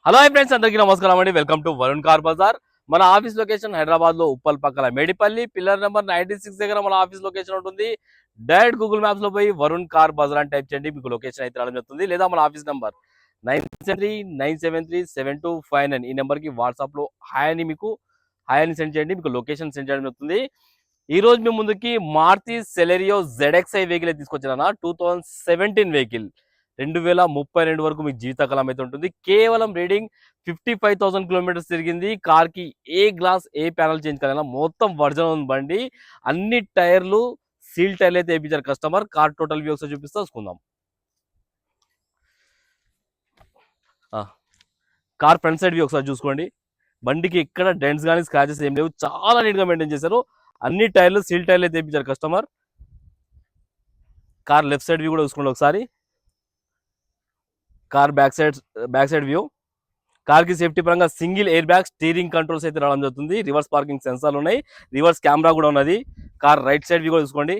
Hello hi friends, అందరికీ నమస్కారం అండి. Welcome to Varun car Bazaar. మన ఆఫీస్ లొకేషన్ హైదరాబాద్ లో ఉప్పల్ పక్కల మేడిపల్లి పిల్లర్ నెంబర్ 96 దగ్గర మన ఆఫీస్ లొకేషన్ ఉంటుంది. డైరెక్ట్ గూగుల్ మ్యాప్స్ లో పోయి వరుణ్ కార్ బజార్ అని టైప్ చేయండి, మీకు లొకేషన్ అయితే రావడం జరుగుతుంది. లేదా మన ఆఫీస్ నెంబర్ 9739737259 ఈ నెంబర్ కి వాట్సాప్ లో హాయ్ అని సెండ్ చేయండి, మీకు లొకేషన్ సెండ్ చేయడం జరుగుతుంది. ఈ రోజు మీ ముందుకి మారుతి సెలెరియో ZXi వెహికల్ తీసుకొచ్చిన 2017 వెహికల్ 2032 వరకు మీకు జీవితకాలం అయితే ఉంటుంది. కేవలం రీడింగ్ 55,000 కిలోమీటర్స్ తిరిగింది. కార్ కి ఏ గ్లాస్ ఏ ప్యానల్ చేంజ్ కావాలన్నా మొత్తం వర్జన్ ఉంది బండి. అన్ని టైర్లు సీల్ టైర్లు అయితే వేయించారు కస్టమర్. కార్ టోటల్ వ్యూ ఒకసారి చూపిస్తా చూసుకుందాం. కార్ ఫ్రంట్ సైడ్ వ్యూ ఒకసారి చూసుకోండి. బండికి ఎక్కడ డెంట్స్ కానీ స్క్రాచెస్ ఏం లేవు, చాలా నీట్ గా మెయింటైన్ చేశారు. అన్ని టైర్లు సీల్ టైర్లు అయితే వేయించారు customer. Car left side view కూడా చూసుకోండి ఒకసారి. Car back side view. Car కి సేఫ్టీ పరంగా single air bag, steering controls అయితే రావడం జరుగుతుంది. రివర్స్ పార్కింగ్ సెన్సార్లు ఉన్నాయి, రివర్స్ కెమెరా కూడా ఉన్నది. కార్ రైట్ సైడ్ వ్యూ కూడా చూసుకోండి.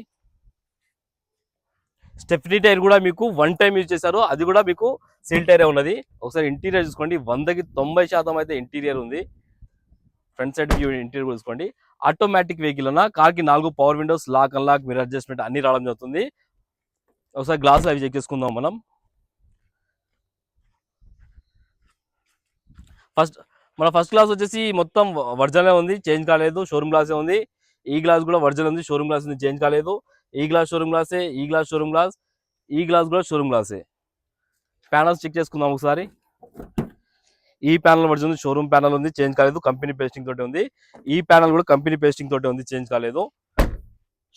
స్టెఫ్నీ టైర్ కూడా మీకు 1 టైం యూజ్ చేశారు, అది కూడా మీకు సీల్ టైరే ఉన్నది. ఒకసారి ఇంటీరియర్ చూసుకోండి, 100కి 90% అయితే ఇంటీరియర్ ఉంది. ఫ్రంట్ సైడ్ వ్యూ ఇంటీరియర్ కూడా చూసుకోండి. ఆటోమేటిక్ వెహికల్ అన్న కార్ కి 4 power windows, lock unlock, mirror adjustment అన్ని రావడం జరుగుతుంది. ఒకసారి గ్లాస్ అవి చెక్ చేసుకుందాం మనం. ఫస్ట్ గ్లాస్ వచ్చేసి మొత్తం వర్జనే ఉంది, చేంజ్ కాలేదు. షోరూమ్ గ్లాసే ఉంది. ఈ గ్లాస్ కూడా వర్జన్ ఉంది, షోరూమ్ గ్లాస్ ఉంది, చేంజ్ కాలేదు. ఈ గ్లాస్ షోరూమ్ గ్లాసే, ఈ గ్లాస్ షోరూమ్ గ్లాస్, ఈ గ్లాస్ కూడా షోరూమ్ గ్లాసే. ప్యానల్స్ చెక్ చేసుకుందాం ఒకసారి. ఈ ప్యానల్ వర్జన్ ఉంది, షోరూమ్ ప్యానల్ ఉంది, చేంజ్ కాలేదు. కంపెనీ పేస్టింగ్ తోటి ఉంది. ఈ ప్యానల్ కూడా కంపెనీ పేస్టింగ్ తోటి ఉంది, చేంజ్ కాలేదు.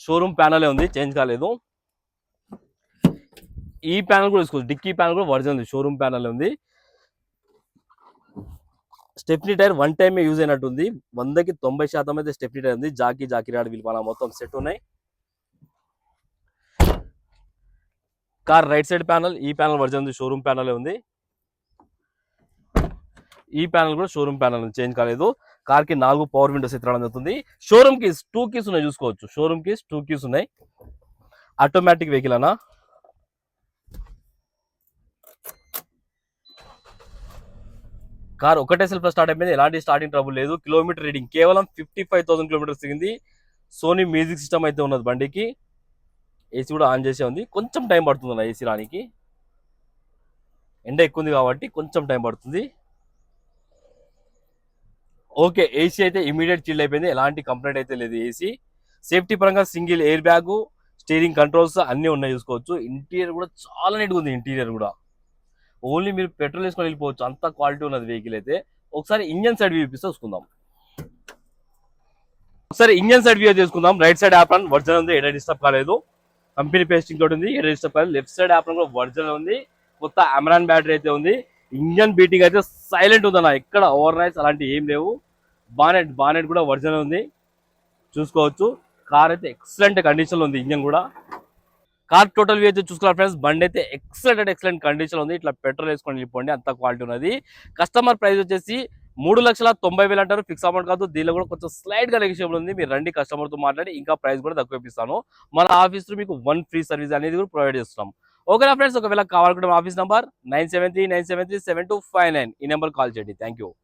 షోరూమ్ ప్యానలే ఉంది, చేంజ్ కాలేదు. ఈ ప్యానల్ కూడా తీసుకోవచ్చు, డిక్కీ ప్యానల్ కూడా వర్జన్ ఉంది, షోరూమ్ ప్యానల్ ఉంది. స్టెప్నీ టైర్ 1 టైమే యూజ్ అయినట్టుంది. 100కి 90% అయితే స్టెప్నీ టైర్ ఉంది. జాకీ రాడ్ వీల్ మొత్తం సెట్ ఉన్నాయి. కార్ రైట్ సైడ్ ప్యానల్, ఈ ప్యానల్ వర్జన్ ఉంది, షోరూమ్ ప్యానల్ ఉంది. ఈ ప్యానల్ కూడా షోరూమ్ ప్యానల్ ఉంది, చేంజ్ కాలేదు. కార్ కి 4 పవర్ విండోస్ అయితే రావడం జరుగుతుంది. షోరూమ్ కీస్ 2 కీస్ ఉన్నాయి చూసుకోవచ్చు. షోరూమ్ కీస్ 2 కీస్ ఉన్నాయి. ఆటోమేటిక్ వెహికల్ అన్న. కార్ ఒకటే సెల్ఫ్ స్టార్ట్ అయిపోయింది, ఎలాంటి స్టార్టింగ్ ట్రబుల్ లేదు. కిలోమీటర్ రీడింగ్ కేవలం 55,000 కిలోమీటర్స్ తిరిగింది. సోనీ మ్యూజిక్ సిస్టమ్ అయితే ఉన్నది బండికి. ఏసీ కూడా ఆన్ చేసే ఉంది. కొంచెం టైం పడుతుంది అన్న ఏసీ రానికి, ఎండ ఎక్కువ ఉంది కాబట్టి కొంచెం టైం పడుతుంది. ఓకే, ఏసీ అయితే ఇమీడియట్ చిల్ అయిపోయింది, ఎలాంటి కంప్లైంట్ అయితే లేదు. ఏసీ సేఫ్టీ పరంగా single air bag, steering controls అన్నీ ఉన్నాయి చూసుకోవచ్చు. ఇంటీరియర్ కూడా చాలా నీట్గా ఉంది. ఇంటీరియర్ కూడా ఓన్లీ మీరు పెట్రోల్ వేసుకొని వెళ్ళిపోవచ్చు, అంత క్వాలిటీ ఉన్నది వెహికల్ అయితే. ఒకసారి ఇంజన్ సైడ్ వ్యూ చూపిస్తే చూసుకుందాం. ఒకసారి ఇంజన్ సైడ్ వ్యూ చేసుకుందాం. రైట్ సైడ్ యాప్రాన్ వర్జన్ ఉంది, ఎడ డిస్టర్బ్ కాలేదు. కంపెనీ పేస్టింగ్ తోటి ఉంది, ఎడ డిస్టర్బ్ కాలేదు. లెఫ్ట్ సైడ్ యాప్రాన్ కూడా వర్జన్ ఉంది, కొత్త అమరాన్ బ్యాటరీ అయితే ఉంది. ఇంజన్ బీటింగ్ అయితే సైలెంట్ ఉందన్న, ఎక్కడ ఓవర్ నైట్స్ అలాంటివి ఏం లేవు. బానెట్ కూడా వర్జన్ ఉంది చూసుకోవచ్చు. కార్ అయితే ఎక్సలెంట్ కండిషన్ లో ఉంది. ఇంజన్ కూడా, కార్ టోటల్ వ్యూ అయితే చూసుకోవాలి ఫ్రెండ్స్. బండి అయితే ఎక్సలెంట్ కండిషన్ ఉంది. ఇట్లా పెట్రోల్ వేసుకొని వెళ్ళిపోండి, అంత క్వాలిటీ ఉన్నది. కస్టమర్ ప్రైస్ వచ్చేసి 3,90,000 అంటారు, ఫిక్స్ అమౌంట్ కాదు. దీనిలో కూడా కొంచెం స్లైడ్ గా నెగోషియబుల్ ఉంది. మీరు రండి, కస్టమర్ తో మాట్లాడి ఇంకా ప్రైస్ కూడా తక్కువ ఇప్పిస్తాను. మన ఆఫీస్ లో మీకు 1 ఫ్రీ సర్వీస్ అనేది కూడా ప్రొవైడ్ చేస్తున్నాం. ఓకేనా ఫ్రెండ్స్, ఒకవేళ కావాలనుకుంటే ఆఫీస్ నంబర్ 9739737259 ఈ నెంబర్ కాల్ చేయండి. Thank you.